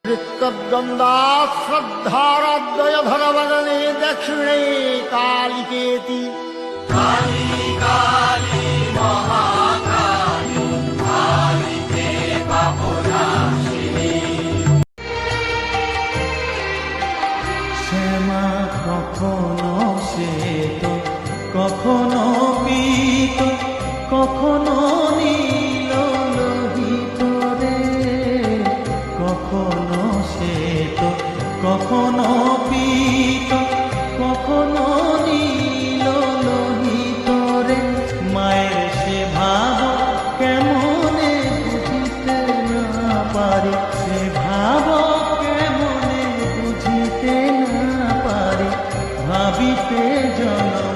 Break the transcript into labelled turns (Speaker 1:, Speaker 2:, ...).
Speaker 1: वृत्तद्वन्द्वा श्रद्धाराद्वय भरवदने दक्षिणे कालिकेति
Speaker 2: काली काली महाकाली कालिके पापनाशिनी
Speaker 3: শ্যামা কখনো শ্বেত কখনো পীত কখনো নীল লোহিত রে, কখনো শ্বেত কখনো পীত কখনো নীল লোহিত রে। মায়ের সে ভাব কেমনে বুঝিতে না পারি, সে ভাব কেমনে বুঝিতে না পারি, ভাবিতে জনম